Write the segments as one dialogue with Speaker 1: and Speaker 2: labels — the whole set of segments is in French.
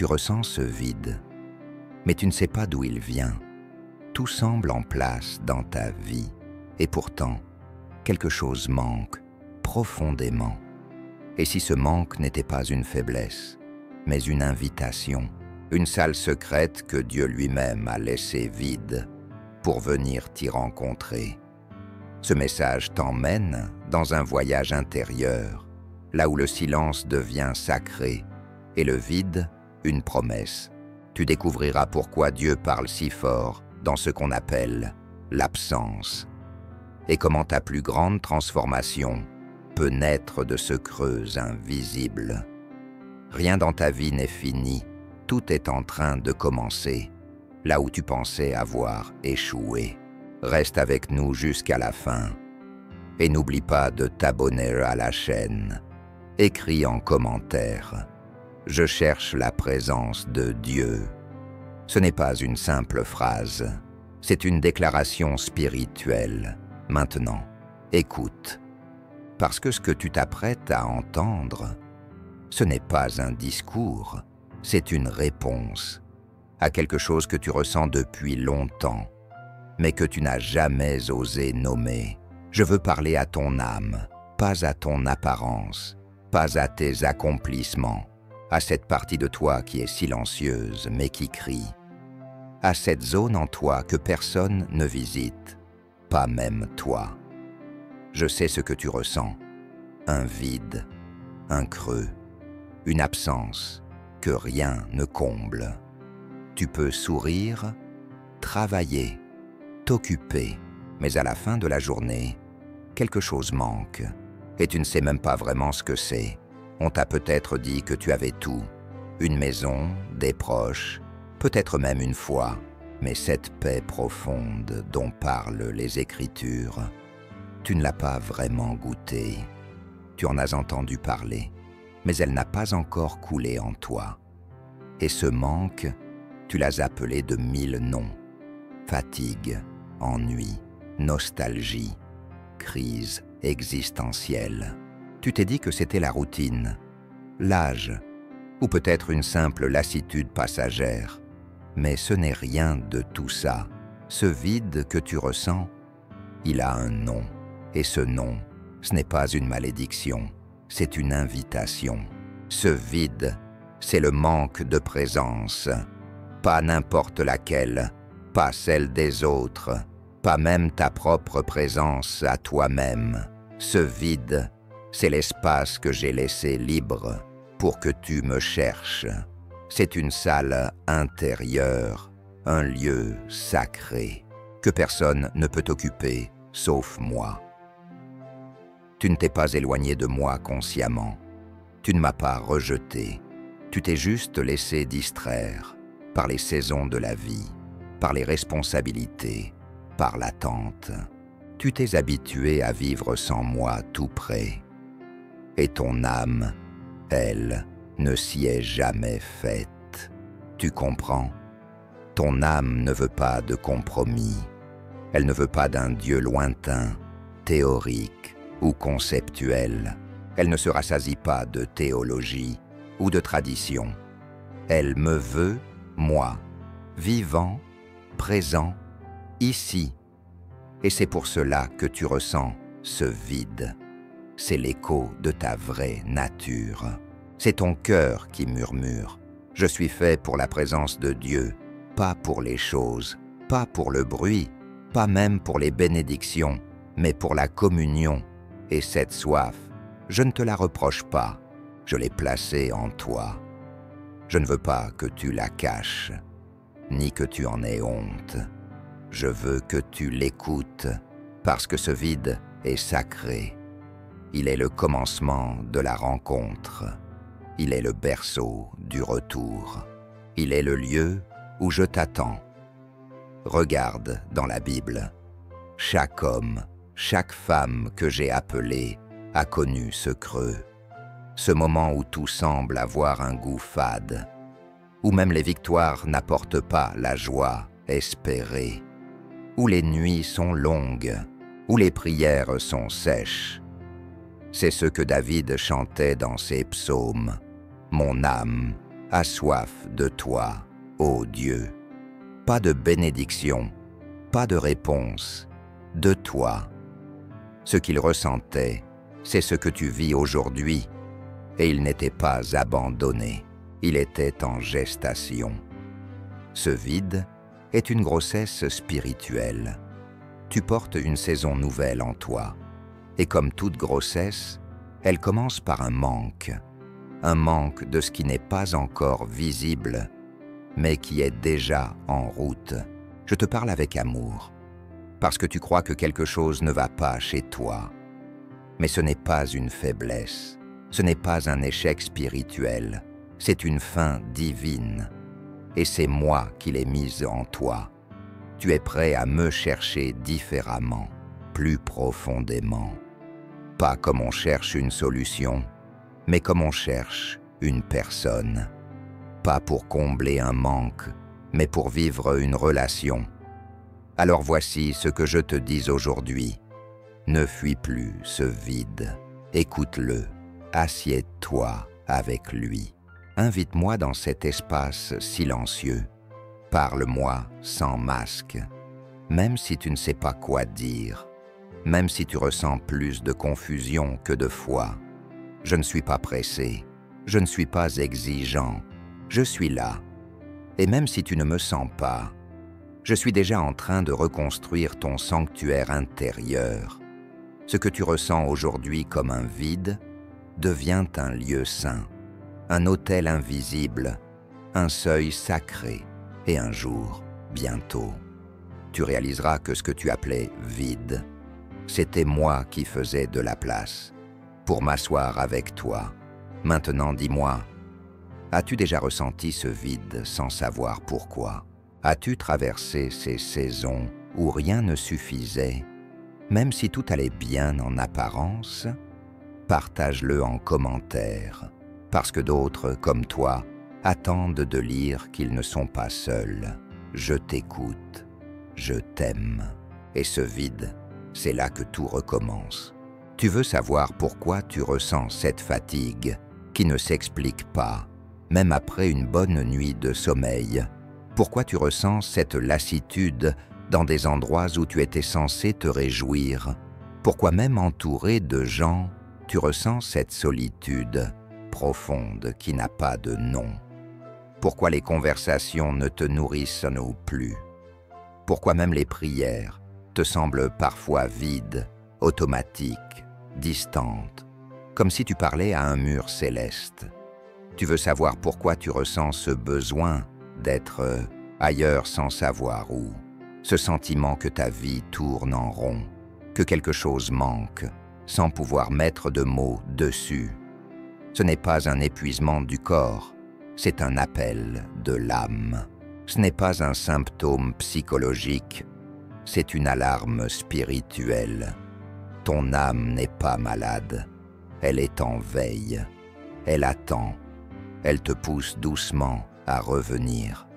Speaker 1: Tu ressens ce vide, mais tu ne sais pas d'où il vient. Tout semble en place dans ta vie, et pourtant, quelque chose manque profondément. Et si ce manque n'était pas une faiblesse, mais une invitation, une salle secrète que Dieu lui-même a laissée vide pour venir t'y rencontrer. Ce message t'emmène dans un voyage intérieur, là où le silence devient sacré et le vide une promesse. Tu découvriras pourquoi Dieu parle si fort dans ce qu'on appelle l'absence, et comment ta plus grande transformation peut naître de ce creux invisible. Rien dans ta vie n'est fini, tout est en train de commencer, là où tu pensais avoir échoué. Reste avec nous jusqu'à la fin, et n'oublie pas de t'abonner à la chaîne. Écris en commentaire « Je cherche la présence de Dieu ». Ce n'est pas une simple phrase, c'est une déclaration spirituelle. Maintenant, écoute, parce que ce que tu t'apprêtes à entendre, ce n'est pas un discours, c'est une réponse à quelque chose que tu ressens depuis longtemps, mais que tu n'as jamais osé nommer. Je veux parler à ton âme, pas à ton apparence, pas à tes accomplissements, à cette partie de toi qui est silencieuse mais qui crie, à cette zone en toi que personne ne visite, pas même toi. Je sais ce que tu ressens, un vide, un creux, une absence que rien ne comble. Tu peux sourire, travailler, t'occuper, mais à la fin de la journée, quelque chose manque, et tu ne sais même pas vraiment ce que c'est. On t'a peut-être dit que tu avais tout, une maison, des proches, peut-être même une foi, mais cette paix profonde dont parlent les Écritures, tu ne l'as pas vraiment goûtée. Tu en as entendu parler, mais elle n'a pas encore coulé en toi. Et ce manque, tu l'as appelé de 1000 noms. Fatigue, ennui, nostalgie, crise existentielle. Tu t'es dit que c'était la routine, l'âge, ou peut-être une simple lassitude passagère. Mais ce n'est rien de tout ça. Ce vide que tu ressens, il a un nom. Et ce nom, ce n'est pas une malédiction, c'est une invitation. Ce vide, c'est le manque de présence. Pas n'importe laquelle, pas celle des autres, pas même ta propre présence à toi-même. Ce vide, c'est l'espace que j'ai laissé libre pour que tu me cherches. C'est une salle intérieure, un lieu sacré, que personne ne peut occuper, sauf moi. Tu ne t'es pas éloigné de moi consciemment. Tu ne m'as pas rejeté. Tu t'es juste laissé distraire par les saisons de la vie, par les responsabilités, par l'attente. Tu t'es habitué à vivre sans moi tout près. Et ton âme, elle, ne s'y est jamais faite. Tu comprends? Ton âme ne veut pas de compromis. Elle ne veut pas d'un Dieu lointain, théorique ou conceptuel. Elle ne se rassasie pas de théologie ou de tradition. Elle me veut, moi, vivant, présent, ici. Et c'est pour cela que tu ressens ce vide. C'est l'écho de ta vraie nature. C'est ton cœur qui murmure. Je suis fait pour la présence de Dieu, pas pour les choses, pas pour le bruit, pas même pour les bénédictions, mais pour la communion. Et cette soif, je ne te la reproche pas, je l'ai placée en toi. Je ne veux pas que tu la caches, ni que tu en aies honte. Je veux que tu l'écoutes, parce que ce vide est sacré. Il est le commencement de la rencontre. Il est le berceau du retour. Il est le lieu où je t'attends. Regarde dans la Bible. Chaque homme, chaque femme que j'ai appelé a connu ce creux. Ce moment où tout semble avoir un goût fade, où même les victoires n'apportent pas la joie espérée, où les nuits sont longues, où les prières sont sèches. C'est ce que David chantait dans ses psaumes. Mon âme a soif de toi, ô Dieu. Pas de bénédiction, pas de réponse, de toi. Ce qu'il ressentait, c'est ce que tu vis aujourd'hui, et il n'était pas abandonné, il était en gestation. Ce vide est une grossesse spirituelle. Tu portes une saison nouvelle en toi, et comme toute grossesse, elle commence par un manque de ce qui n'est pas encore visible, mais qui est déjà en route. Je te parle avec amour, parce que tu crois que quelque chose ne va pas chez toi. Mais ce n'est pas une faiblesse, ce n'est pas un échec spirituel, c'est une fin divine. Et c'est moi qui l'ai mise en toi. Tu es prêt à me chercher différemment, plus profondément. Pas comme on cherche une solution, mais comme on cherche une personne. Pas pour combler un manque, mais pour vivre une relation. Alors voici ce que je te dis aujourd'hui. Ne fuis plus ce vide. Écoute-le. Assieds-toi avec lui. Invite-moi dans cet espace silencieux. Parle-moi sans masque. Même si tu ne sais pas quoi dire, même si tu ressens plus de confusion que de foi, je ne suis pas pressé, je ne suis pas exigeant, je suis là. Et même si tu ne me sens pas, je suis déjà en train de reconstruire ton sanctuaire intérieur. Ce que tu ressens aujourd'hui comme un vide devient un lieu saint, un autel invisible, un seuil sacré. Et un jour, bientôt, tu réaliseras que ce que tu appelais vide, c'était moi qui faisais de la place pour m'asseoir avec toi. Maintenant, dis-moi, as-tu déjà ressenti ce vide sans savoir pourquoi? As-tu traversé ces saisons où rien ne suffisait, même si tout allait bien en apparence? Partage-le en commentaire, parce que d'autres, comme toi, attendent de lire qu'ils ne sont pas seuls. Je t'écoute, je t'aime. Et ce vide, c'est là que tout recommence. Tu veux savoir pourquoi tu ressens cette fatigue qui ne s'explique pas, même après une bonne nuit de sommeil. Pourquoi tu ressens cette lassitude dans des endroits où tu étais censé te réjouir? Pourquoi même entouré de gens, tu ressens cette solitude profonde qui n'a pas de nom? Pourquoi les conversations ne te nourrissent plus? Pourquoi même les prières te semblent parfois vides, automatiques, distantes, comme si tu parlais à un mur céleste? Tu veux savoir pourquoi tu ressens ce besoin d'être ailleurs sans savoir où, ce sentiment que ta vie tourne en rond, que quelque chose manque, sans pouvoir mettre de mots dessus. Ce n'est pas un épuisement du corps, c'est un appel de l'âme. Ce n'est pas un symptôme psychologique, c'est une alarme spirituelle. Ton âme n'est pas malade, elle est en veille, elle attend, elle te pousse doucement à revenir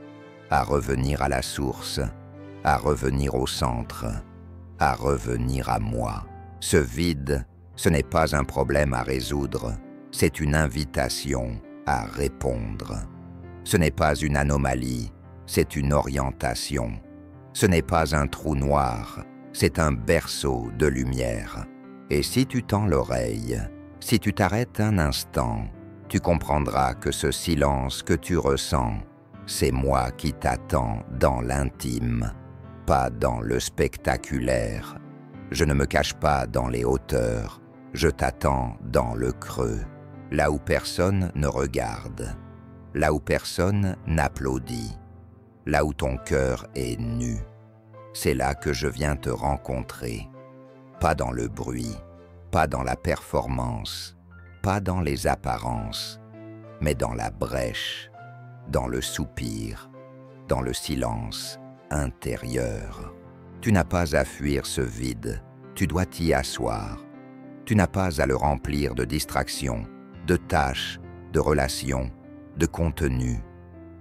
Speaker 1: à la source, à revenir au centre, à revenir à moi. Ce vide, ce n'est pas un problème à résoudre, c'est une invitation à répondre. Ce n'est pas une anomalie, c'est une orientation. Ce n'est pas un trou noir, c'est un berceau de lumière. Et si tu tends l'oreille, si tu t'arrêtes un instant, tu comprendras que ce silence que tu ressens, c'est moi qui t'attends dans l'intime, pas dans le spectaculaire. Je ne me cache pas dans les hauteurs, je t'attends dans le creux, là où personne ne regarde, là où personne n'applaudit, là où ton cœur est nu. C'est là que je viens te rencontrer, pas dans le bruit, pas dans la performance, pas dans les apparences, mais dans la brèche, dans le soupir, dans le silence intérieur. Tu n'as pas à fuir ce vide, tu dois t'y asseoir. Tu n'as pas à le remplir de distractions, de tâches, de relations, de contenu.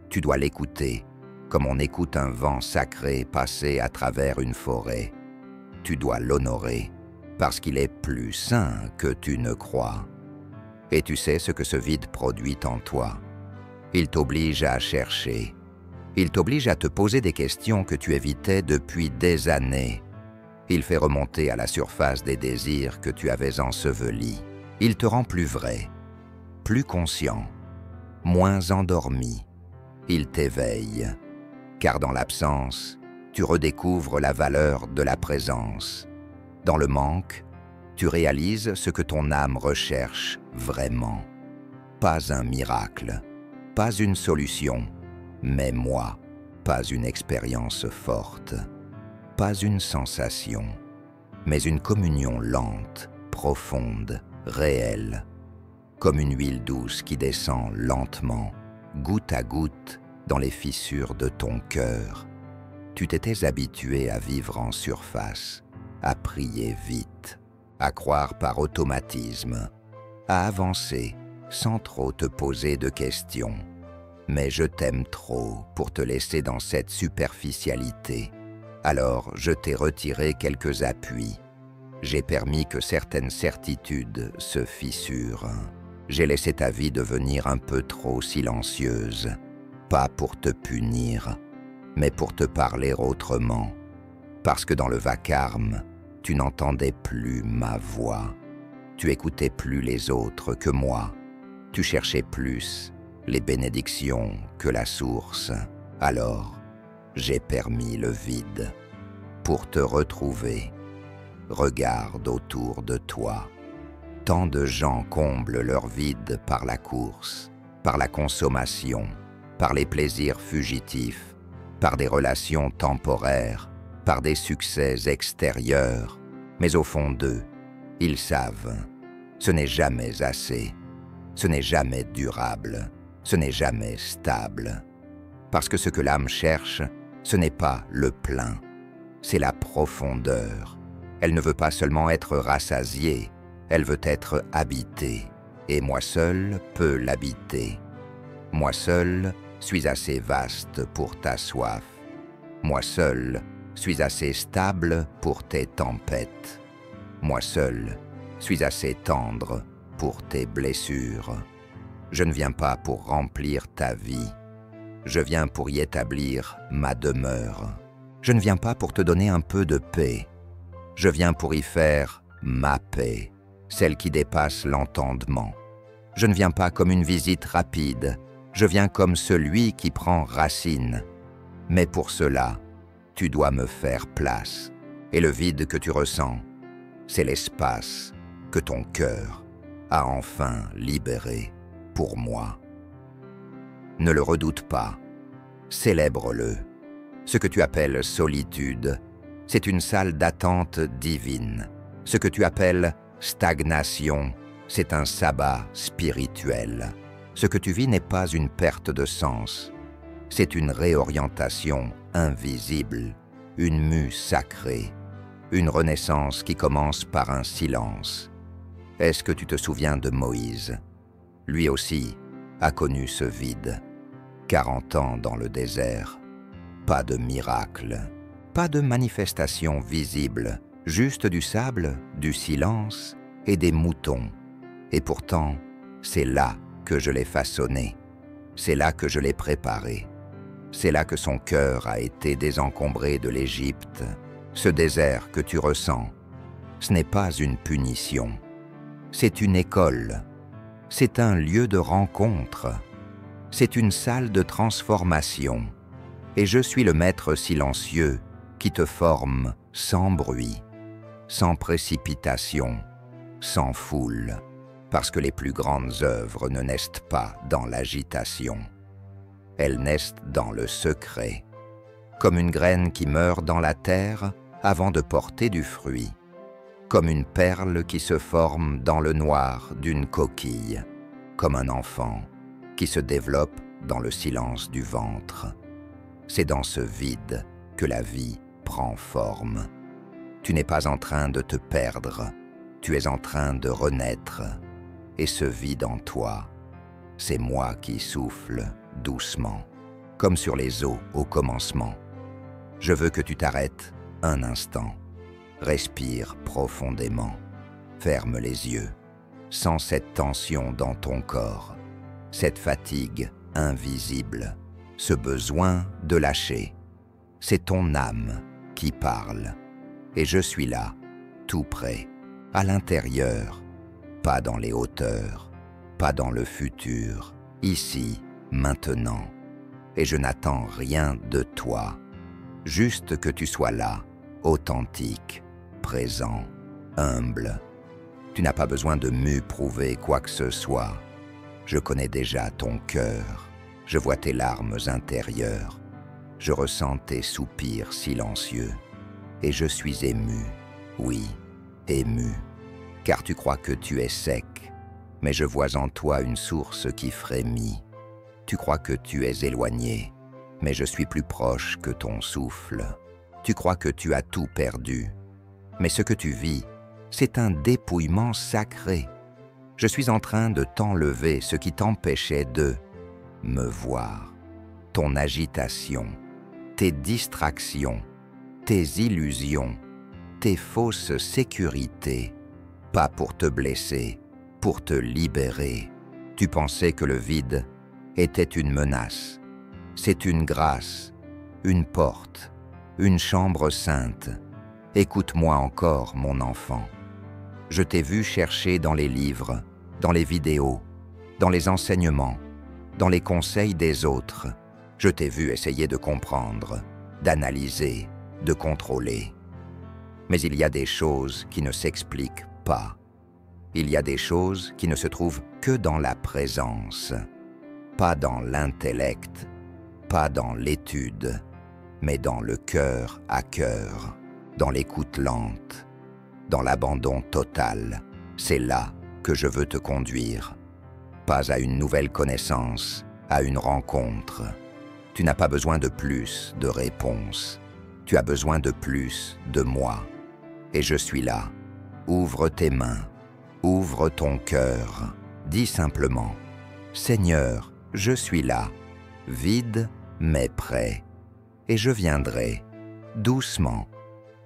Speaker 1: Tu dois l'écouter, comme on écoute un vent sacré passer à travers une forêt. Tu dois l'honorer, parce qu'il est plus sain que tu ne crois. Et tu sais ce que ce vide produit en toi. Il t'oblige à chercher. Il t'oblige à te poser des questions que tu évitais depuis des années. Il fait remonter à la surface des désirs que tu avais ensevelis. Il te rend plus vrai, plus conscient, moins endormi. Il t'éveille, car dans l'absence, tu redécouvres la valeur de la présence. Dans le manque, tu réalises ce que ton âme recherche vraiment. Pas un miracle, pas une solution, mais moi, pas une expérience forte, pas une sensation, mais une communion lente, profonde, réelle, comme une huile douce qui descend lentement, goutte à goutte, dans les fissures de ton cœur. Tu t'étais habitué à vivre en surface, à prier vite, à croire par automatisme, à avancer sans trop te poser de questions. Mais je t'aime trop pour te laisser dans cette superficialité. Alors je t'ai retiré quelques appuis. J'ai permis que certaines certitudes se fissurent. J'ai laissé ta vie devenir un peu trop silencieuse, pas pour te punir, mais pour te parler autrement. Parce que dans le vacarme, tu n'entendais plus ma voix. Tu écoutais plus les autres que moi. Tu cherchais plus les bénédictions que la source. Alors, j'ai permis le vide. Pour te retrouver, regarde autour de toi. Tant de gens comblent leur vide par la course, par la consommation, par les plaisirs fugitifs, par des relations temporaires, par des succès extérieurs. Mais au fond d'eux, ils savent, ce n'est jamais assez, ce n'est jamais durable, ce n'est jamais stable. Parce que ce que l'âme cherche, ce n'est pas le plein, c'est la profondeur. Elle ne veut pas seulement être rassasiée, elle veut être habitée, et moi seul peux l'habiter. Moi seul suis assez vaste pour ta soif. Moi seul suis assez stable pour tes tempêtes. Moi seul suis assez tendre pour tes blessures. Je ne viens pas pour remplir ta vie, je viens pour y établir ma demeure. Je ne viens pas pour te donner un peu de paix, je viens pour y faire ma paix, celle qui dépasse l'entendement. Je ne viens pas comme une visite rapide, je viens comme celui qui prend racine. Mais pour cela, tu dois me faire place. Et le vide que tu ressens, c'est l'espace que ton cœur a enfin libéré pour moi. Ne le redoute pas, célèbre-le. Ce que tu appelles solitude, c'est une salle d'attente divine. Ce que tu appelles stagnation, c'est un sabbat spirituel. Ce que tu vis n'est pas une perte de sens, c'est une réorientation invisible, une mue sacrée, une renaissance qui commence par un silence. Est-ce que tu te souviens de Moïse? Lui aussi a connu ce vide. 40 ans dans le désert, pas de miracle, pas de manifestation visible, juste du sable, du silence et des moutons. Et pourtant, c'est là que je l'ai façonné, c'est là que je l'ai préparé, c'est là que son cœur a été désencombré de l'Égypte. Ce désert que tu ressens, ce n'est pas une punition, c'est une école, c'est un lieu de rencontre, c'est une salle de transformation. Et je suis le maître silencieux qui te forme sans bruit, sans précipitation, sans foule, parce que les plus grandes œuvres ne naissent pas dans l'agitation. Elles naissent dans le secret, comme une graine qui meurt dans la terre avant de porter du fruit, comme une perle qui se forme dans le noir d'une coquille, comme un enfant qui se développe dans le silence du ventre. C'est dans ce vide que la vie prend forme. Tu n'es pas en train de te perdre, tu es en train de renaître. Et ce vide en toi, c'est moi qui souffle doucement, comme sur les eaux au commencement. Je veux que tu t'arrêtes un instant, respire profondément, ferme les yeux, sens cette tension dans ton corps, cette fatigue invisible, ce besoin de lâcher. C'est ton âme qui parle. Et je suis là, tout près, à l'intérieur, pas dans les hauteurs, pas dans le futur, ici, maintenant. Et je n'attends rien de toi, juste que tu sois là, authentique, présent, humble. Tu n'as pas besoin de m'éprouver quoi que ce soit. Je connais déjà ton cœur, je vois tes larmes intérieures, je ressens tes soupirs silencieux, et je suis ému, oui, ému, car tu crois que tu es sec, mais je vois en toi une source qui frémit. Tu crois que tu es éloigné, mais je suis plus proche que ton souffle. Tu crois que tu as tout perdu, mais ce que tu vis, c'est un dépouillement sacré. Je suis en train de t'enlever ce qui t'empêchait de me voir. Ton agitation, tes distractions, tes illusions, tes fausses sécurités, pas pour te blesser, pour te libérer. Tu pensais que le vide était une menace. C'est une grâce, une porte, une chambre sainte. Écoute-moi encore, mon enfant. Je t'ai vu chercher dans les livres, dans les vidéos, dans les enseignements, dans les conseils des autres. Je t'ai vu essayer de comprendre, d'analyser, de contrôler. Mais il y a des choses qui ne s'expliquent pas. Il y a des choses qui ne se trouvent que dans la présence, pas dans l'intellect, pas dans l'étude, mais dans le cœur à cœur, dans l'écoute lente, dans l'abandon total. C'est là que je veux te conduire, pas à une nouvelle connaissance, à une rencontre. Tu n'as pas besoin de plus de réponses, tu as besoin de plus de moi. Et je suis là. Ouvre tes mains, ouvre ton cœur, dis simplement « Seigneur, je suis là, vide mais prêt, et je viendrai, doucement,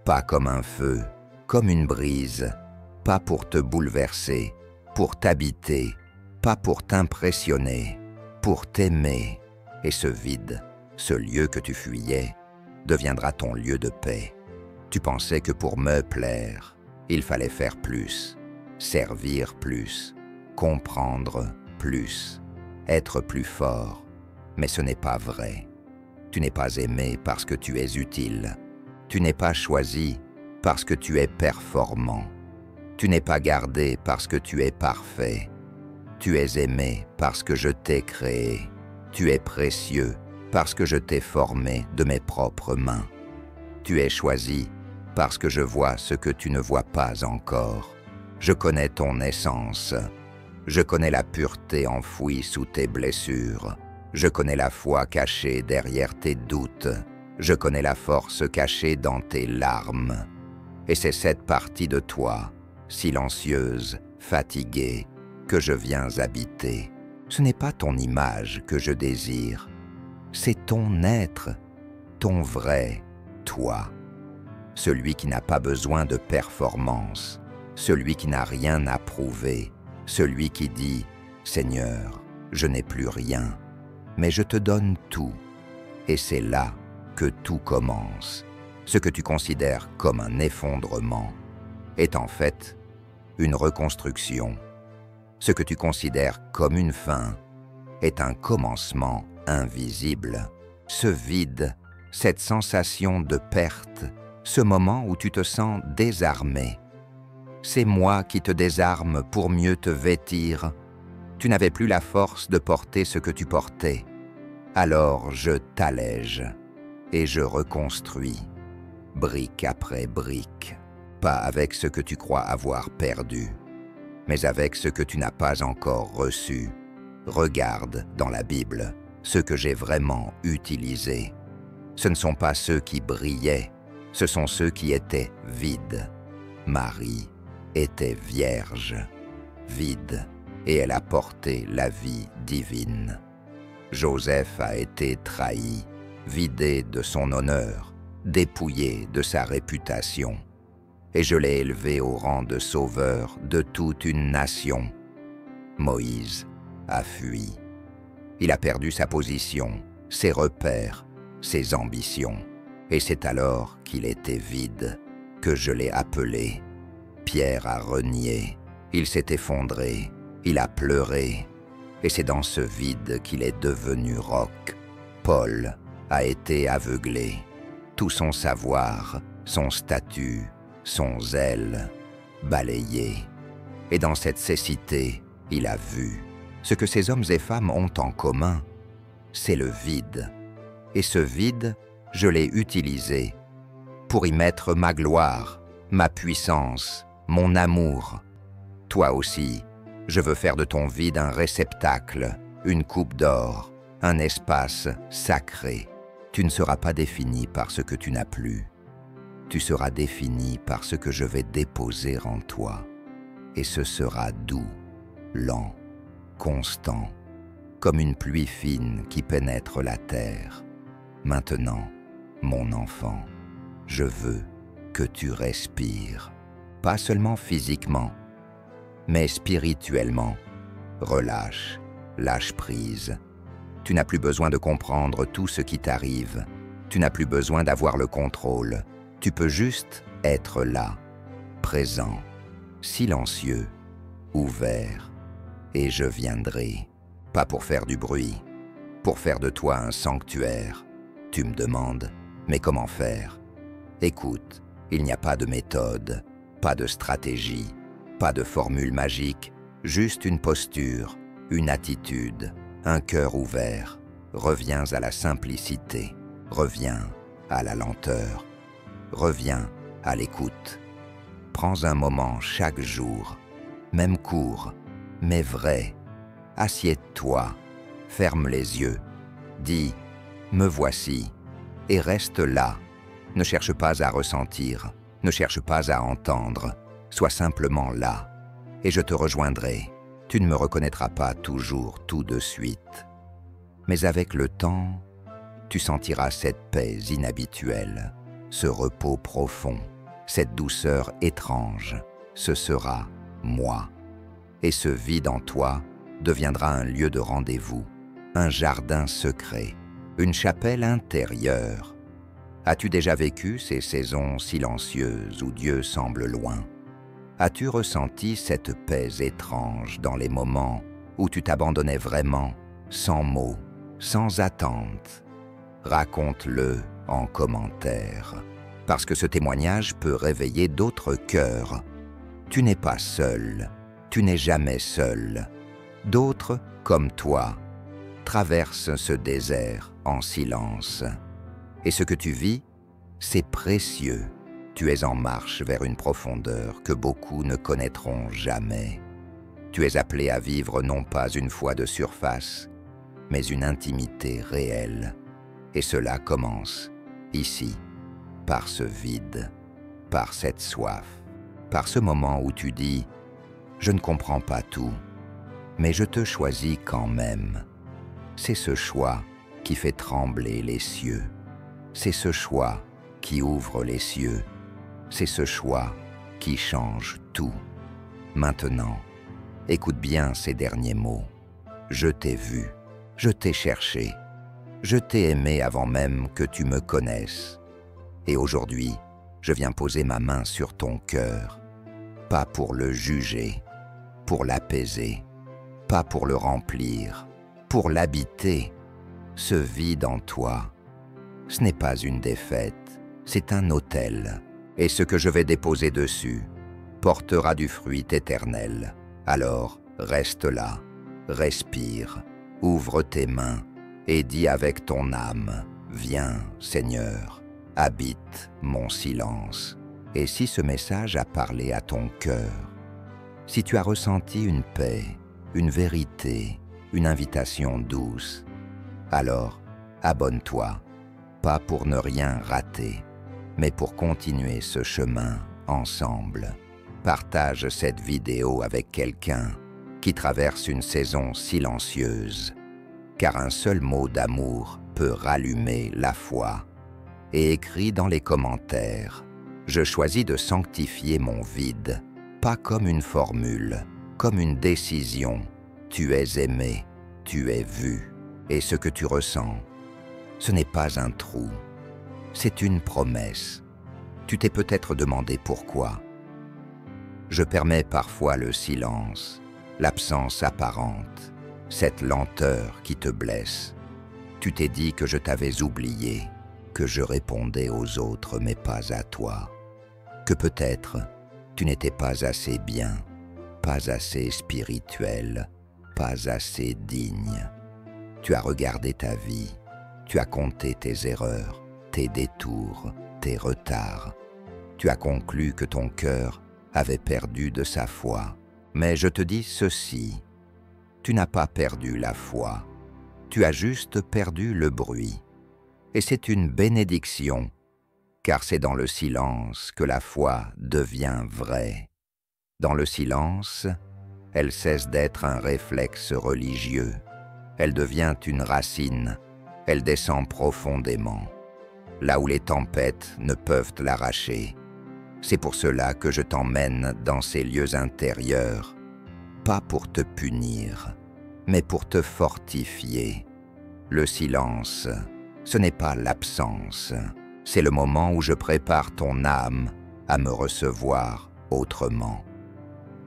Speaker 1: pas comme un feu, comme une brise, pas pour te bouleverser, pour t'habiter, pas pour t'impressionner, pour t'aimer. Et ce vide, ce lieu que tu fuyais, deviendra ton lieu de paix. Tu pensais que pour me plaire, il fallait faire plus, servir plus, comprendre plus, être plus fort. Mais ce n'est pas vrai. Tu n'es pas aimé parce que tu es utile. Tu n'es pas choisi parce que tu es performant. Tu n'es pas gardé parce que tu es parfait. Tu es aimé parce que je t'ai créé. Tu es précieux parce que je t'ai formé de mes propres mains. Tu es choisi parce que je vois ce que tu ne vois pas encore. Je connais ton essence. Je connais la pureté enfouie sous tes blessures. Je connais la foi cachée derrière tes doutes. Je connais la force cachée dans tes larmes. Et c'est cette partie de toi, silencieuse, fatiguée, que je viens habiter. Ce n'est pas ton image que je désire. C'est ton être, ton vrai toi. Celui qui n'a pas besoin de performance, celui qui n'a rien à prouver, celui qui dit « Seigneur, je n'ai plus rien, mais je te donne tout. » Et c'est là que tout commence. Ce que tu considères comme un effondrement est en fait une reconstruction. Ce que tu considères comme une fin est un commencement invisible. Ce vide, cette sensation de perte, ce moment où tu te sens désarmé. C'est moi qui te désarme pour mieux te vêtir. Tu n'avais plus la force de porter ce que tu portais. Alors je t'allège et je reconstruis, brique après brique, pas avec ce que tu crois avoir perdu, mais avec ce que tu n'as pas encore reçu. Regarde dans la Bible ce que j'ai vraiment utilisé. Ce ne sont pas ceux qui brillaient, ce sont ceux qui étaient vides. Marie était vierge, vide, et elle a porté la vie divine. Joseph a été trahi, vidé de son honneur, dépouillé de sa réputation. Et je l'ai élevé au rang de sauveur de toute une nation. Moïse a fui. Il a perdu sa position, ses repères, ses ambitions. Et c'est alors qu'il était vide, que je l'ai appelé. Pierre a renié, il s'est effondré, il a pleuré. Et c'est dans ce vide qu'il est devenu roc. Paul a été aveuglé. Tout son savoir, son statut, son zèle, balayé. Et dans cette cécité, il a vu. Ce que ces hommes et femmes ont en commun, c'est le vide. Et ce vide, je l'ai utilisé pour y mettre ma gloire, ma puissance, mon amour. Toi aussi, je veux faire de ton vide un réceptacle, une coupe d'or, un espace sacré. Tu ne seras pas défini par ce que tu n'as plus. Tu seras défini par ce que je vais déposer en toi. Et ce sera doux, lent, constant, comme une pluie fine qui pénètre la terre. Maintenant, mon enfant, je veux que tu respires, pas seulement physiquement, mais spirituellement. Relâche, lâche prise. Tu n'as plus besoin de comprendre tout ce qui t'arrive. Tu n'as plus besoin d'avoir le contrôle. Tu peux juste être là, présent, silencieux, ouvert. Et je viendrai, pas pour faire du bruit, pour faire de toi un sanctuaire. Tu me demandes, mais comment faire? Écoute, il n'y a pas de méthode, pas de stratégie, pas de formule magique, juste une posture, une attitude, un cœur ouvert. Reviens à la simplicité, reviens à la lenteur, reviens à l'écoute. Prends un moment chaque jour, même court, mais vrai. Assieds-toi, ferme les yeux, dis « me voici » et reste là. Ne cherche pas à ressentir, ne cherche pas à entendre, sois simplement là et je te rejoindrai. Tu ne me reconnaîtras pas toujours tout de suite, mais avec le temps, tu sentiras cette paix inhabituelle, ce repos profond, cette douceur étrange. Ce sera moi. Et ce vide en toi deviendra un lieu de rendez-vous, un jardin secret, une chapelle intérieure. As-tu déjà vécu ces saisons silencieuses où Dieu semble loin? As-tu ressenti cette paix étrange dans les moments où tu t'abandonnais vraiment, sans mots, sans attente? Raconte-le en commentaire, parce que ce témoignage peut réveiller d'autres cœurs. Tu n'es pas seul, tu n'es jamais seul. D'autres, comme toi, traversent ce désert en silence. Et ce que tu vis, c'est précieux. Tu es en marche vers une profondeur que beaucoup ne connaîtront jamais. Tu es appelé à vivre non pas une foi de surface, mais une intimité réelle. Et cela commence, ici, par ce vide, par cette soif, par ce moment où tu dis « Je ne comprends pas tout, mais je te choisis quand même ». C'est ce choix qui fait trembler les cieux. C'est ce choix qui ouvre les cieux. C'est ce choix qui change tout. Maintenant, écoute bien ces derniers mots. Je t'ai vu, je t'ai cherché, je t'ai aimé avant même que tu me connaisses. Et aujourd'hui, je viens poser ma main sur ton cœur, pas pour le juger, pour l'apaiser, pas pour le remplir, pour l'habiter. Ce vide en toi, ce n'est pas une défaite, c'est un autel. Et ce que je vais déposer dessus portera du fruit éternel. Alors, reste là, respire, ouvre tes mains et dis avec ton âme, « Viens, Seigneur, habite mon silence. » Et si ce message a parlé à ton cœur, si tu as ressenti une paix, une vérité, une invitation douce, alors abonne-toi, pas pour ne rien rater, mais pour continuer ce chemin ensemble. Partage cette vidéo avec quelqu'un qui traverse une saison silencieuse, car un seul mot d'amour peut rallumer la foi. Et écris dans les commentaires, je choisis de sanctifier mon vide, pas comme une formule, comme une décision. Tu es aimé, tu es vu. Et ce que tu ressens, ce n'est pas un trou, c'est une promesse. Tu t'es peut-être demandé pourquoi. Je permets parfois le silence, l'absence apparente, cette lenteur qui te blesse. Tu t'es dit que je t'avais oublié, que je répondais aux autres mais pas à toi, que peut-être tu n'étais pas assez bien, pas assez spirituel, pas assez digne. Tu as regardé ta vie, tu as compté tes erreurs, tes détours, tes retards. Tu as conclu que ton cœur avait perdu de sa foi. Mais je te dis ceci, tu n'as pas perdu la foi, tu as juste perdu le bruit. Et c'est une bénédiction, car c'est dans le silence que la foi devient vraie. Dans le silence, elle cesse d'être un réflexe religieux. Elle devient une racine, elle descend profondément, là où les tempêtes ne peuvent l'arracher. C'est pour cela que je t'emmène dans ces lieux intérieurs, pas pour te punir, mais pour te fortifier. Le silence, ce n'est pas l'absence, c'est le moment où je prépare ton âme à me recevoir autrement.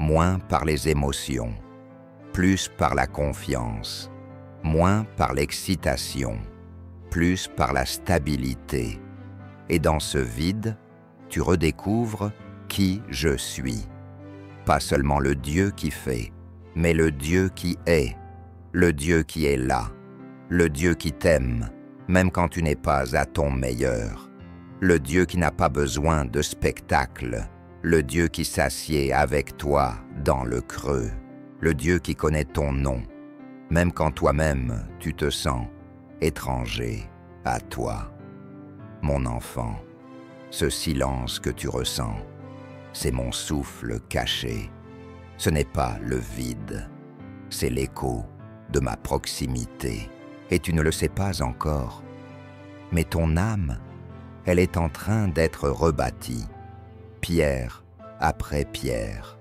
Speaker 1: Moins par les émotions, plus par la confiance, moins par l'excitation, plus par la stabilité. Et dans ce vide, tu redécouvres qui je suis. Pas seulement le Dieu qui fait, mais le Dieu qui est, le Dieu qui est là, le Dieu qui t'aime, même quand tu n'es pas à ton meilleur, le Dieu qui n'a pas besoin de spectacle, le Dieu qui s'assied avec toi dans le creux, le Dieu qui connaît ton nom, même quand toi-même tu te sens étranger à toi. Mon enfant, ce silence que tu ressens, c'est mon souffle caché. Ce n'est pas le vide, c'est l'écho de ma proximité. Et tu ne le sais pas encore. Mais ton âme, elle est en train d'être rebâtie, pierre après pierre,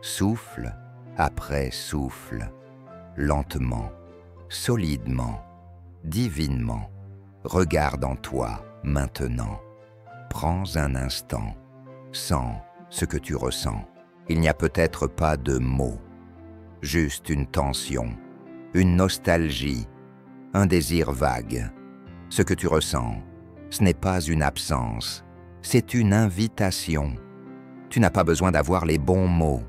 Speaker 1: souffle après souffle, lentement, solidement, divinement. Regarde en toi maintenant. Prends un instant, sens ce que tu ressens. Il n'y a peut-être pas de mots, juste une tension, une nostalgie, un désir vague. Ce que tu ressens, ce n'est pas une absence, c'est une invitation. Tu n'as pas besoin d'avoir les bons mots,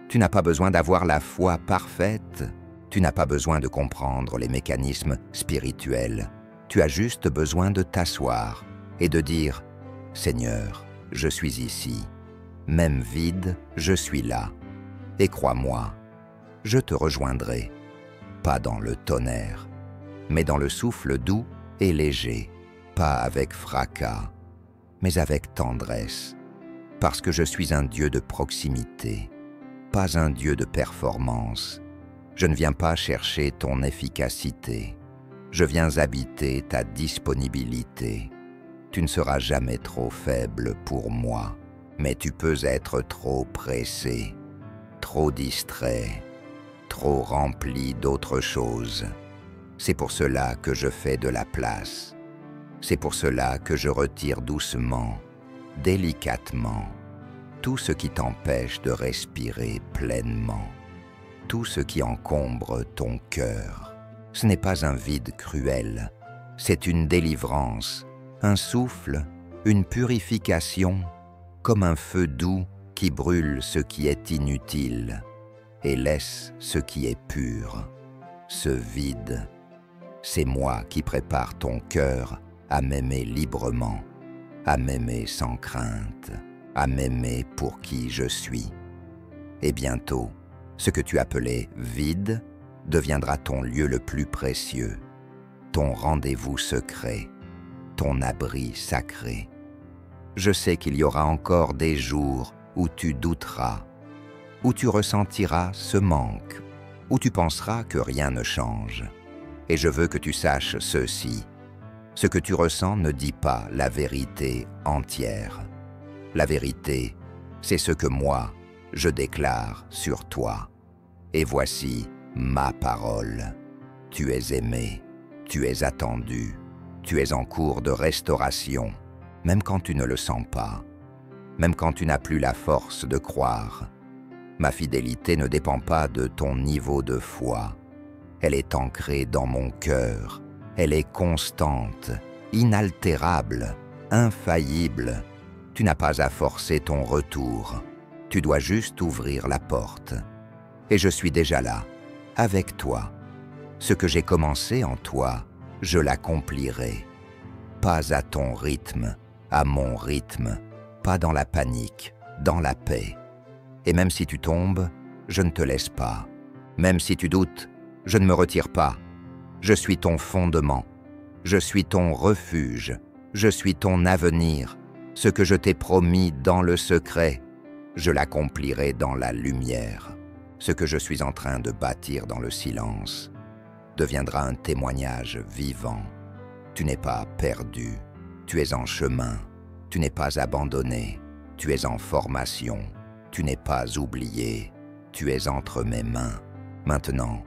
Speaker 1: tu n'as pas besoin d'avoir la foi parfaite, tu n'as pas besoin de comprendre les mécanismes spirituels. Tu as juste besoin de t'asseoir et de dire « Seigneur, je suis ici, même vide, je suis là, et crois-moi, je te rejoindrai, pas dans le tonnerre, mais dans le souffle doux et léger, pas avec fracas, mais avec tendresse, parce que je suis un Dieu de proximité, pas un Dieu de performance. Je ne viens pas chercher ton efficacité, je viens habiter ta disponibilité. Tu ne seras jamais trop faible pour moi, mais tu peux être trop pressé, trop distrait, trop rempli d'autre chose. C'est pour cela que je fais de la place. C'est pour cela que je retire doucement, délicatement, tout ce qui t'empêche de respirer pleinement, tout ce qui encombre ton cœur. Ce n'est pas un vide cruel, c'est une délivrance, un souffle, une purification, comme un feu doux qui brûle ce qui est inutile et laisse ce qui est pur. Ce vide, c'est moi qui prépare ton cœur à m'aimer librement, à m'aimer sans crainte, à m'aimer pour qui je suis. Et bientôt, ce que tu appelais vide deviendra ton lieu le plus précieux, ton rendez-vous secret, ton abri sacré. Je sais qu'il y aura encore des jours où tu douteras, où tu ressentiras ce manque, où tu penseras que rien ne change. Et je veux que tu saches ceci. Ce que tu ressens ne dit pas la vérité entière. La vérité, c'est ce que moi, je déclare sur toi. Et voici ma parole. Tu es aimé, Tu es attendu, tu es en cours de restauration, même quand tu ne le sens pas, même quand tu n'as plus la force de croire. Ma fidélité ne dépend pas de ton niveau de foi. Elle est ancrée dans mon cœur. Elle est constante, inaltérable, infaillible. Tu n'as pas à forcer ton retour. Tu dois juste ouvrir la porte. Et je suis déjà là, avec toi. Ce que j'ai commencé en toi, je l'accomplirai. Pas à ton rythme, à mon rythme, pas dans la panique, dans la paix. Et même si tu tombes, je ne te laisse pas. Même si tu doutes, je ne me retire pas. Je suis ton fondement. Je suis ton refuge. Je suis ton avenir. Ce que je t'ai promis dans le secret, je l'accomplirai dans la lumière. Ce que je suis en train de bâtir dans le silence deviendra un témoignage vivant. Tu n'es pas perdu. Tu es en chemin. Tu n'es pas abandonné. Tu es en formation. Tu n'es pas oublié, tu es entre mes mains. Maintenant,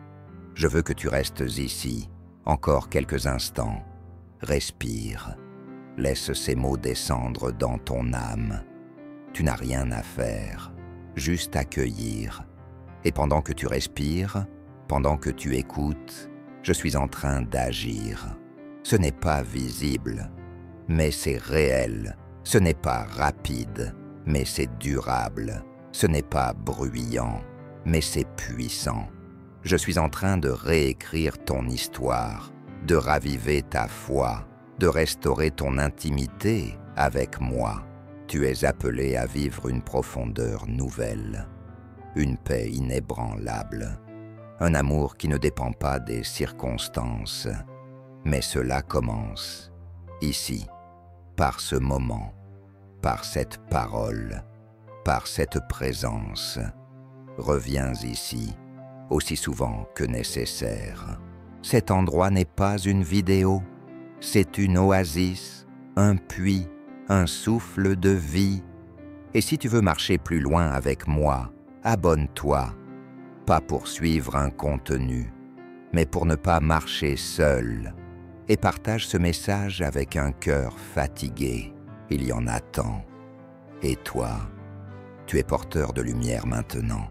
Speaker 1: je veux que tu restes ici, encore quelques instants. Respire, laisse ces mots descendre dans ton âme. Tu n'as rien à faire, juste accueillir. Et pendant que tu respires, pendant que tu écoutes, je suis en train d'agir. Ce n'est pas visible, mais c'est réel. Ce n'est pas rapide, mais c'est durable. Ce n'est pas bruyant, mais c'est puissant. Je suis en train de réécrire ton histoire, de raviver ta foi, de restaurer ton intimité avec moi. Tu es appelé à vivre une profondeur nouvelle, une paix inébranlable, un amour qui ne dépend pas des circonstances. Mais cela commence, ici, par ce moment, par cette parole, par cette présence. Reviens ici, aussi souvent que nécessaire. Cet endroit n'est pas une vidéo, c'est une oasis, un puits, un souffle de vie. Et si tu veux marcher plus loin avec moi, abonne-toi, pas pour suivre un contenu, mais pour ne pas marcher seul. Et partage ce message avec un cœur fatigué. Il y en a tant. Et toi, tu es porteur de lumière maintenant.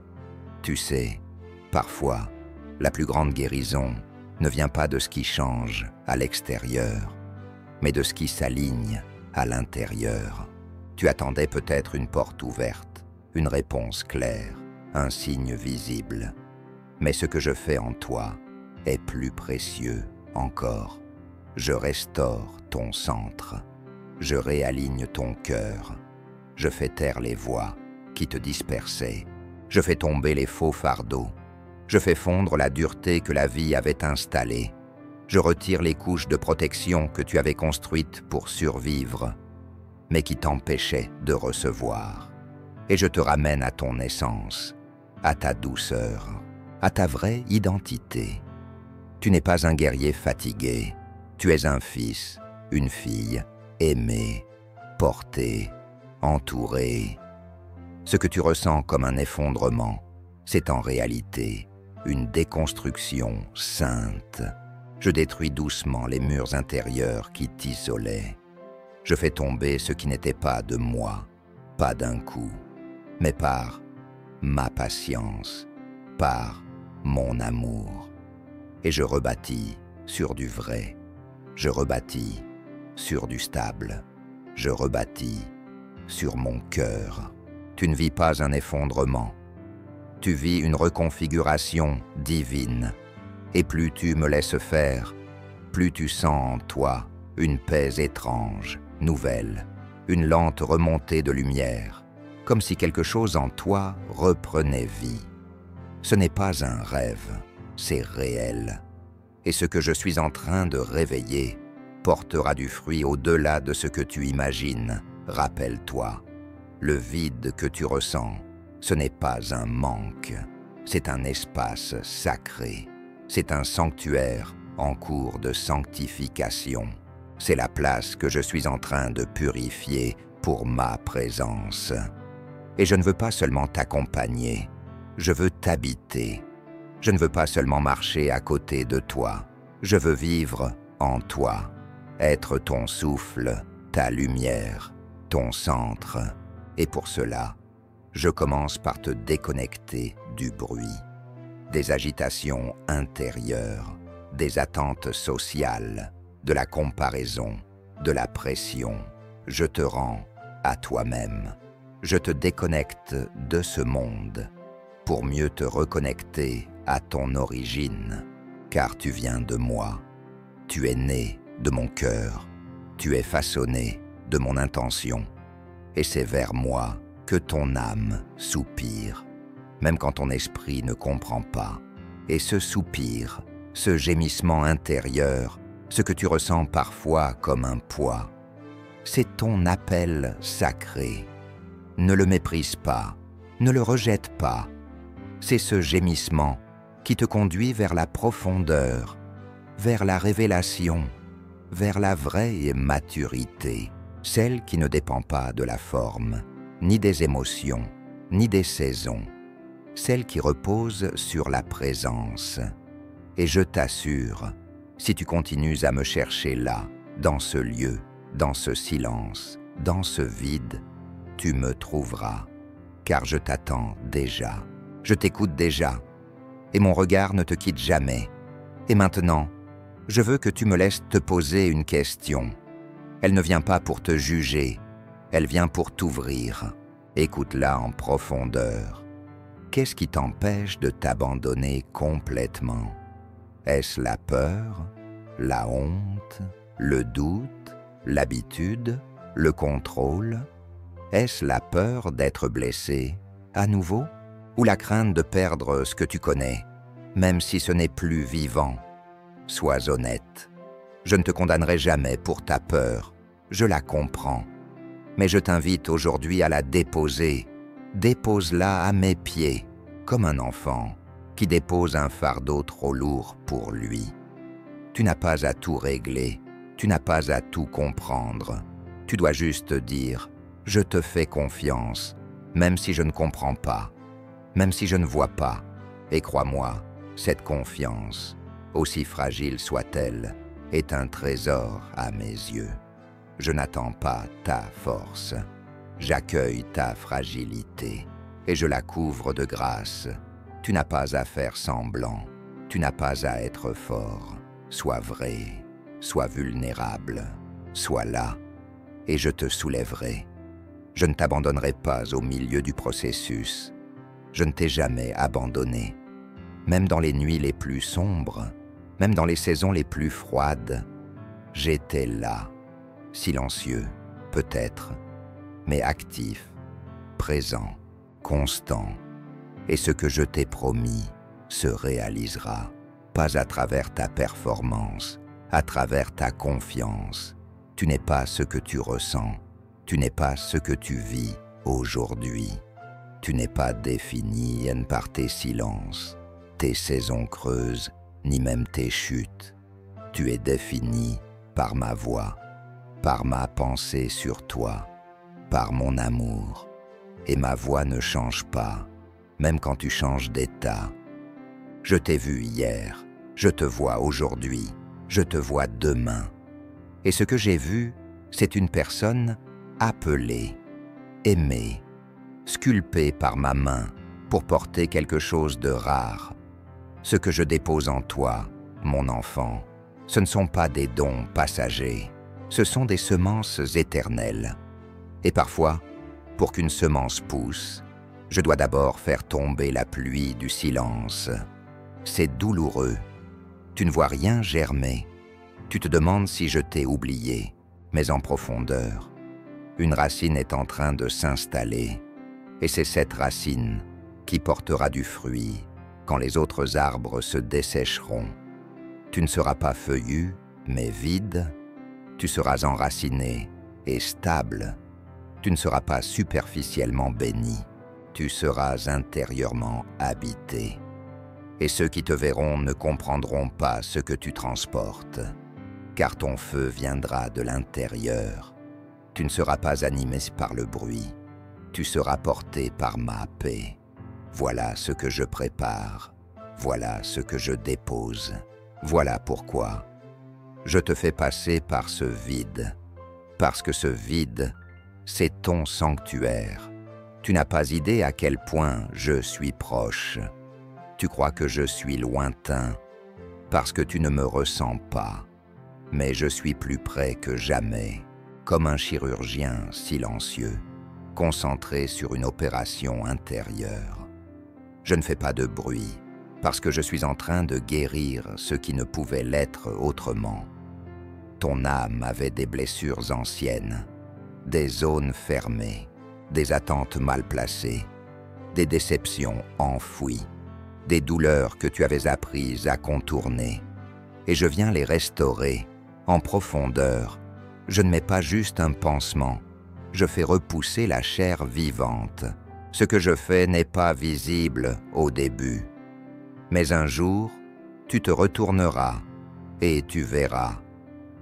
Speaker 1: Tu sais, parfois, la plus grande guérison ne vient pas de ce qui change à l'extérieur, mais de ce qui s'aligne à l'intérieur. Tu attendais peut-être une porte ouverte, une réponse claire, un signe visible. Mais ce que je fais en toi est plus précieux encore. Je restaure ton centre. Je réaligne ton cœur. Je fais taire les voix qui te dispersaient. Je fais tomber les faux fardeaux. Je fais fondre la dureté que la vie avait installée. Je retire les couches de protection que tu avais construites pour survivre, mais qui t'empêchaient de recevoir. Et je te ramène à ton essence, à ta douceur, à ta vraie identité. Tu n'es pas un guerrier fatigué. Tu es un fils, une fille, aimé, porté, entouré. Ce que tu ressens comme un effondrement, c'est en réalité une déconstruction sainte. Je détruis doucement les murs intérieurs qui t'isolaient. Je fais tomber ce qui n'était pas de moi, pas d'un coup, mais par ma patience, par mon amour. Et je rebâtis sur du vrai. Je rebâtis sur du stable. Je rebâtis sur mon cœur. Tu ne vis pas un effondrement. Tu vis une reconfiguration divine. Et plus tu me laisses faire, plus tu sens en toi une paix étrange, nouvelle, une lente remontée de lumière, comme si quelque chose en toi reprenait vie. Ce n'est pas un rêve, c'est réel. Et ce que je suis en train de réveiller portera du fruit au-delà de ce que tu imagines. Rappelle-toi, le vide que tu ressens, ce n'est pas un manque, c'est un espace sacré, c'est un sanctuaire en cours de sanctification. C'est la place que je suis en train de purifier pour ma présence. Et je ne veux pas seulement t'accompagner, je veux t'habiter. Je ne veux pas seulement marcher à côté de toi, je veux vivre en toi, être ton souffle, ta lumière, ton centre. Et pour cela, je commence par te déconnecter du bruit, des agitations intérieures, des attentes sociales, de la comparaison, de la pression. Je te rends à toi-même. Je te déconnecte de ce monde pour mieux te reconnecter à ton origine, car tu viens de moi. Tu es né de mon cœur. Tu es façonné de mon intention. Et c'est vers moi que ton âme soupire, même quand ton esprit ne comprend pas. Et ce soupir, ce gémissement intérieur, ce que tu ressens parfois comme un poids, c'est ton appel sacré. Ne le méprise pas, ne le rejette pas. C'est ce gémissement qui te conduit vers la profondeur, vers la révélation, vers la vraie maturité, celle qui ne dépend pas de la forme, ni des émotions, ni des saisons, celle qui repose sur la présence. Et je t'assure, si tu continues à me chercher là, dans ce lieu, dans ce silence, dans ce vide, tu me trouveras, car je t'attends déjà, je t'écoute déjà, et mon regard ne te quitte jamais. Et maintenant, je veux que tu me laisses te poser une question. Elle ne vient pas pour te juger, elle vient pour t'ouvrir. Écoute-la en profondeur. Qu'est-ce qui t'empêche de t'abandonner complètement? Est-ce la peur, la honte, le doute, l'habitude, le contrôle? Est-ce la peur d'être blessé à nouveau? Ou la crainte de perdre ce que tu connais, même si ce n'est plus vivant? Sois honnête. Je ne te condamnerai jamais pour ta peur, je la comprends. Mais je t'invite aujourd'hui à la déposer. Dépose-la à mes pieds, comme un enfant qui dépose un fardeau trop lourd pour lui. Tu n'as pas à tout régler, tu n'as pas à tout comprendre. Tu dois juste dire « Je te fais confiance, même si je ne comprends pas, même si je ne vois pas. » Et crois-moi, cette confiance, aussi fragile soit-elle, est un trésor à mes yeux. Je n'attends pas ta force, j'accueille ta fragilité et je la couvre de grâce. Tu n'as pas à faire semblant, tu n'as pas à être fort. Sois vrai, sois vulnérable, sois là et je te soulèverai. Je ne t'abandonnerai pas au milieu du processus. Je ne t'ai jamais abandonné. Même dans les nuits les plus sombres, même dans les saisons les plus froides, j'étais là, silencieux, peut-être, mais actif, présent, constant. Et ce que je t'ai promis se réalisera, pas à travers ta performance, à travers ta confiance. Tu n'es pas ce que tu ressens, tu n'es pas ce que tu vis aujourd'hui. Tu n'es pas défini par tes silences, tes saisons creuses, ni même tes chutes. Tu es défini par ma voix, par ma pensée sur toi, par mon amour. Et ma voix ne change pas, même quand tu changes d'état. Je t'ai vu hier, je te vois aujourd'hui, je te vois demain. Et ce que j'ai vu, c'est une personne appelée, aimée, sculptée par ma main pour porter quelque chose de rare. Ce que je dépose en toi, mon enfant, ce ne sont pas des dons passagers, ce sont des semences éternelles. Et parfois, pour qu'une semence pousse, je dois d'abord faire tomber la pluie du silence. C'est douloureux. Tu ne vois rien germer. Tu te demandes si je t'ai oublié, mais en profondeur. Une racine est en train de s'installer, et c'est cette racine qui portera du fruit quand les autres arbres se dessécheront. Tu ne seras pas feuillu, mais vide. Tu seras enraciné et stable. Tu ne seras pas superficiellement béni. Tu seras intérieurement habité. Et ceux qui te verront ne comprendront pas ce que tu transportes, car ton feu viendra de l'intérieur. Tu ne seras pas animé par le bruit. Tu seras porté par ma paix. Voilà ce que je prépare. Voilà ce que je dépose. Voilà pourquoi Je te fais passer par ce vide, parce que ce vide, c'est ton sanctuaire. Tu n'as pas idée à quel point je suis proche. Tu crois que je suis lointain, parce que tu ne me ressens pas. Mais je suis plus près que jamais, comme un chirurgien silencieux, concentré sur une opération intérieure. Je ne fais pas de bruit, parce que je suis en train de guérir ce qui ne pouvait l'être autrement. Ton âme avait des blessures anciennes, des zones fermées, des attentes mal placées, des déceptions enfouies, des douleurs que tu avais apprises à contourner. Et je viens les restaurer en profondeur. Je ne mets pas juste un pansement, je fais repousser la chair vivante. Ce que je fais n'est pas visible au début. Mais un jour, tu te retourneras et tu verras.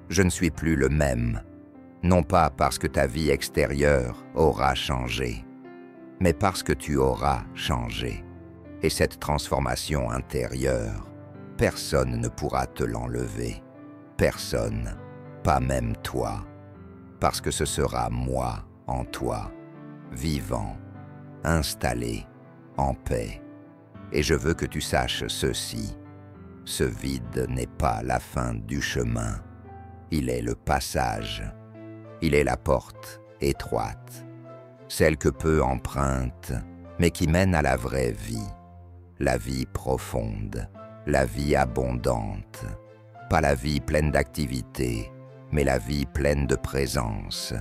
Speaker 1: Je ne suis plus le même, non pas parce que ta vie extérieure aura changé, mais parce que tu auras changé. Et cette transformation intérieure, personne ne pourra te l'enlever. Personne, pas même toi, parce que ce sera moi en toi, vivant, installé, en paix. Et je veux que tu saches ceci, ce vide n'est pas la fin du chemin, il est le passage, il est la porte étroite, celle que peu empruntent, mais qui mène à la vraie vie, la vie profonde, la vie abondante, pas la vie pleine d'activité, mais la vie pleine de présence.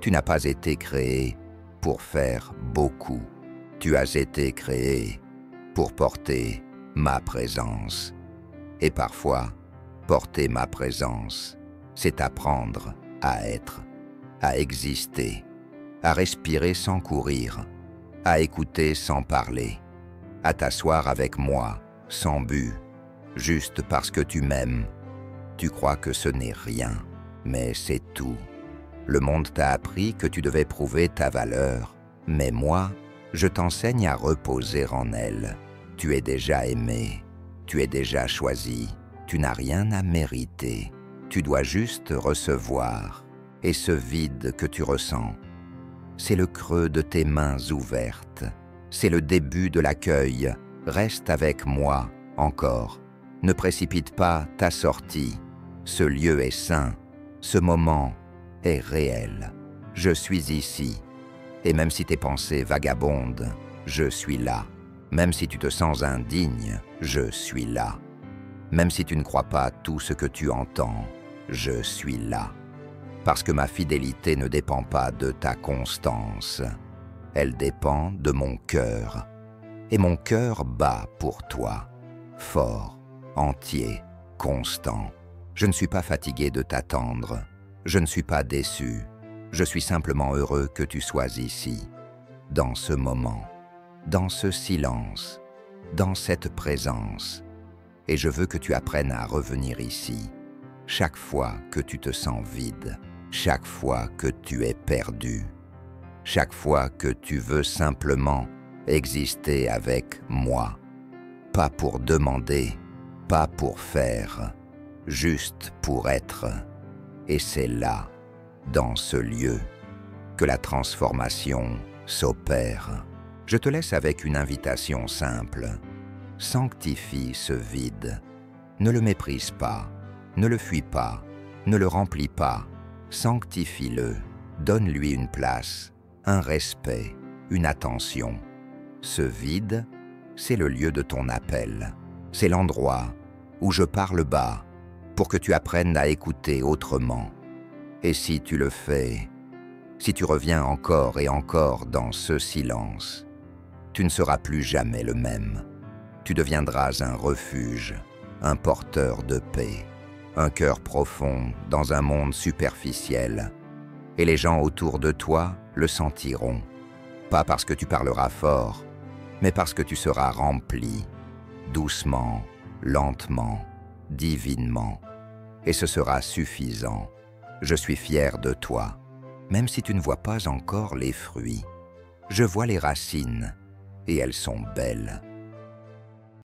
Speaker 1: Tu n'as pas été créé pour faire beaucoup, tu as été créé pour porter ma présence. Et parfois, porter ma présence, c'est apprendre à être, à exister, à respirer sans courir, à écouter sans parler, à t'asseoir avec moi sans but, juste parce que tu m'aimes. Tu crois que ce n'est rien, mais c'est tout. Le monde t'a appris que tu devais prouver ta valeur, mais moi, je t'enseigne à reposer en elle. Tu es déjà aimé, tu es déjà choisi, tu n'as rien à mériter. Tu dois juste recevoir. Et ce vide que tu ressens, c'est le creux de tes mains ouvertes. C'est le début de l'accueil. Reste avec moi encore. Ne précipite pas ta sortie. Ce lieu est saint. Ce moment est réel. Je suis ici. Et même si tes pensées vagabondent, je suis là. Même si tu te sens indigne, je suis là. Même si tu ne crois pas tout ce que tu entends, je suis là. Parce que ma fidélité ne dépend pas de ta constance. Elle dépend de mon cœur. Et mon cœur bat pour toi, fort, entier, constant. Je ne suis pas fatigué de t'attendre. Je ne suis pas déçu. Je suis simplement heureux que tu sois ici, dans ce moment, dans ce silence, dans cette présence. Et je veux que tu apprennes à revenir ici, chaque fois que tu te sens vide, chaque fois que tu es perdu, chaque fois que tu veux simplement exister avec moi, pas pour demander, pas pour faire, juste pour être. Et c'est là, dans ce lieu, que la transformation s'opère. Je te laisse avec une invitation simple. Sanctifie ce vide. Ne le méprise pas, ne le fuis pas, ne le remplis pas. Sanctifie-le, donne-lui une place, un respect, une attention. Ce vide, c'est le lieu de ton appel. C'est l'endroit où je parle bas pour que tu apprennes à écouter autrement. Et si tu le fais, si tu reviens encore et encore dans ce silence, tu ne seras plus jamais le même. Tu deviendras un refuge, un porteur de paix, un cœur profond dans un monde superficiel. Et les gens autour de toi le sentiront, pas parce que tu parleras fort, mais parce que tu seras rempli, doucement, lentement, divinement. Et ce sera suffisant. Je suis fier de toi, même si tu ne vois pas encore les fruits. Je vois les racines, et elles sont belles.